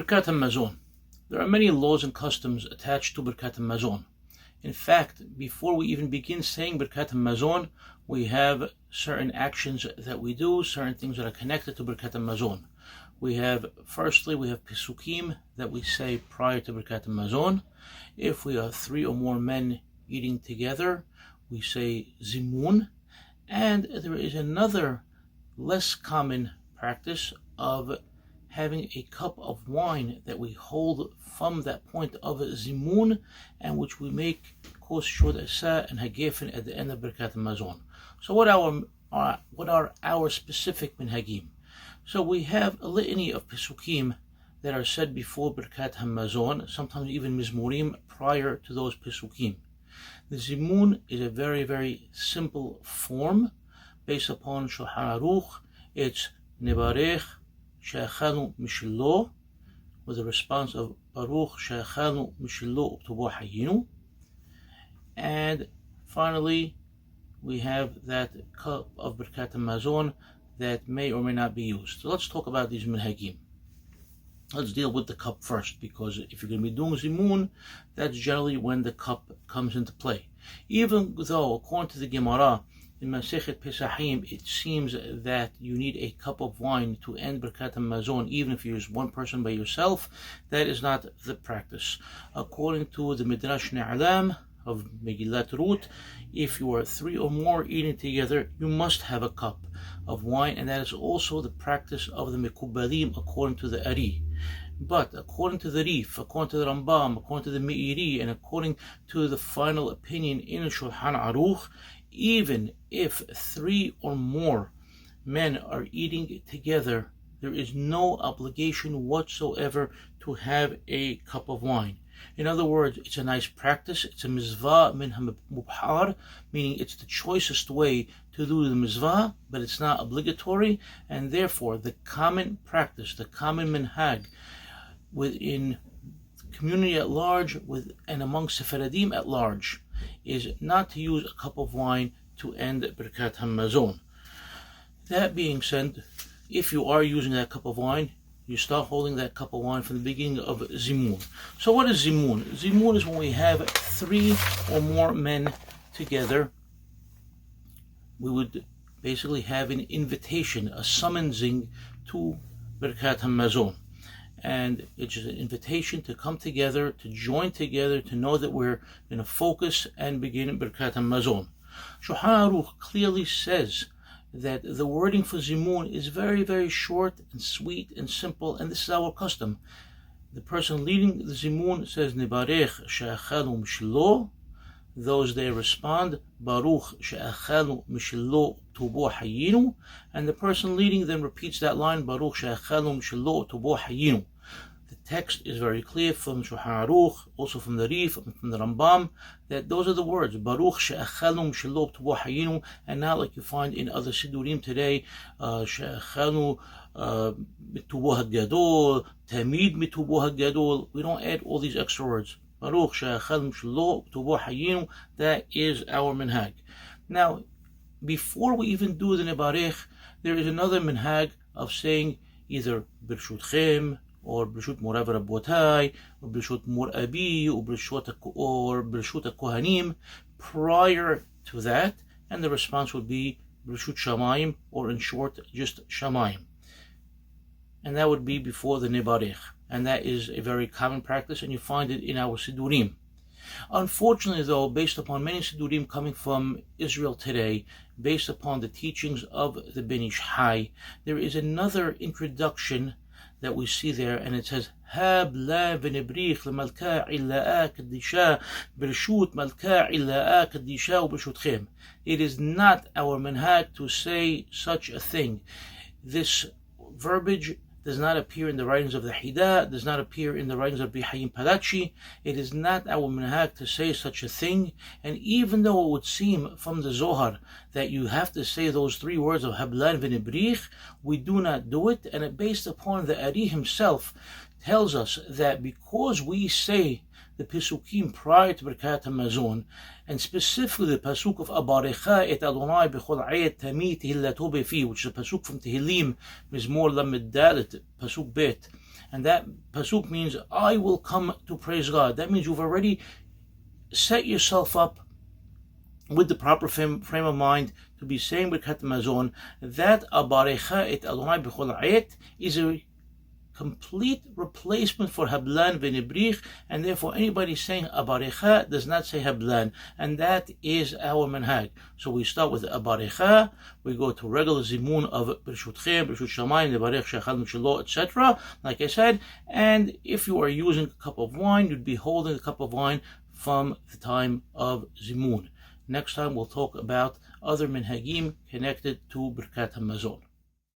Birkat Mazon. There are many laws and customs attached to Birkat Mazon. In fact, before we even begin saying Birkat Mazon, we have certain actions that we do, certain things that are connected to Birkat Mazon. Firstly, we have Pesukim that we say prior to Birkat Mazon. If we are 3 or more men eating together, we say Zimmoon. And there is another less common practice of having a cup of wine that we hold from that point of Zimmoon, and which we make kos shod asa and hagefen at the end of Birkat Mazon. So what are our specific minhagim? So we have a litany of pesukim that are said before Birkat Hamazon, sometimes even mizmurim prior to those pesukim. The Zimmoon is a very, very simple form based upon Shulchan Aruch. It's Nebarech She'achanu Mishilo, with a response of Baruch She'achanu Mishilo U'tubo Hayinu. And finally, we have that cup of Birkat Hamazon that may or may not be used. So let's talk about these minhagim. Let's deal with the cup first, because if you're going to be doing Zimmoon, that's generally when the cup comes into play. Even though, according to the Gemara, in Masechet Pesachim, it seems that you need a cup of wine to end Birkat Hamazon, even if you're just one person by yourself. That is not the practice. According to the Midrash Ne'alam of Megillat Ruth, if you are 3 or more eating together, you must have a cup of wine, and that is also the practice of the Mekubalim according to the Ari. But according to the Rif, according to the Rambam, according to the Meiri, and according to the final opinion in Shulchan Aruch, even if 3 or more men are eating together, there is no obligation whatsoever to have a cup of wine. In other words, it's a nice practice. It's a mizvah min ha-mubhar, meaning it's the choicest way to do the mizvah, but it's not obligatory, and therefore the common practice, the common minhag within the community at large and among Sephardim at large is not to use a cup of wine to end Birkat Hamazon. That being said, if you are using that cup of wine, you start holding that cup of wine from the beginning of Zimmoon. So what is Zimmoon? Zimmoon is when we have 3 or more men together. We would basically have an invitation, a summoning to Birkat Hamazon. And it's just an invitation to come together, to join together, to know that we're going to focus and begin Birkat Hamazon. Shulchan Aruch clearly says that the wording for Zimmoon is very, very short and sweet and simple, and this is our custom. The person leading the Zimmoon says, Nebarech She'achanu Mishlo. Those they respond, Baruch She'achanu Mishlo Tubo Hayinu. And the person leading then repeats that line, Baruch She'achanu Mishlo Tubo Hayinu. The text is very clear from Shulchan Aruch, also from the Rif, from the Rambam, that those are the words, Baruch She'achanu Mishlo Tubo Hayinu, and not like you find in other Sidurim today, She'achanu Mitubo HaGadol, Tamid Mitubo HaGadol. We don't add all these extra words. Baruch She'achanu Mishlo Tubo Hayinu, that is our minhag. Now, before we even do the Nebarech, there is another minhag of saying either Birshutchem, or Brishut Morav Rabotai, or Brishut Mor Abi, or Brishut Kohanim prior to that, and the response would be Brishut Shamayim, or in short, just Shamayim. And that would be before the Nebarech. And that is a very common practice, and you find it in our Sidurim. Unfortunately, though, based upon many Sidurim coming from Israel today, based upon the teachings of the Ben Ish Hai, there is another introduction that we see there, and it says, Hab la v'nebrich l'malka illa'a kaddisha b'reshut malka illa'a kaddisha u'b'reshutchem. It is not our minhag to say such a thing. This verbiage does not appear in the writings of the Hida, does not appear in the writings of Bihayim Palachi. It is not our minhag to say such a thing. And even though it would seem from the Zohar that you have to say those 3 words of Hablan v'nebrich, we do not do it. And it based upon the Ari himself, tells us that because we say the Pesukim prior to Birkat HaMazon, and specifically the Pasuk of Abarecha et Adonai b'chol ayet tamid tehillatah befi, which is a Pasuk from Tehillim, Mizmor Lamed Dalet, Pasuk Bet, and that Pasuk means, I will come to praise God. That means you've already set yourself up with the proper frame of mind to be saying Birkat HaMazon. That Abarecha et Adonai b'chol ayet is a complete replacement for Hablan v'Nibrich, and therefore anybody saying Abarecha does not say Hablan, and that is our Minhag. So we start with Abarecha, we go to regular Zimmoon of Birshutchem, Birshut Shamayim, Nevarech Shechal Mishalo, etc. Like I said, and if you are using a cup of wine, you'd be holding a cup of wine from the time of Zimmoon. Next time we'll talk about other Minhagim connected to Birkat HaMazon.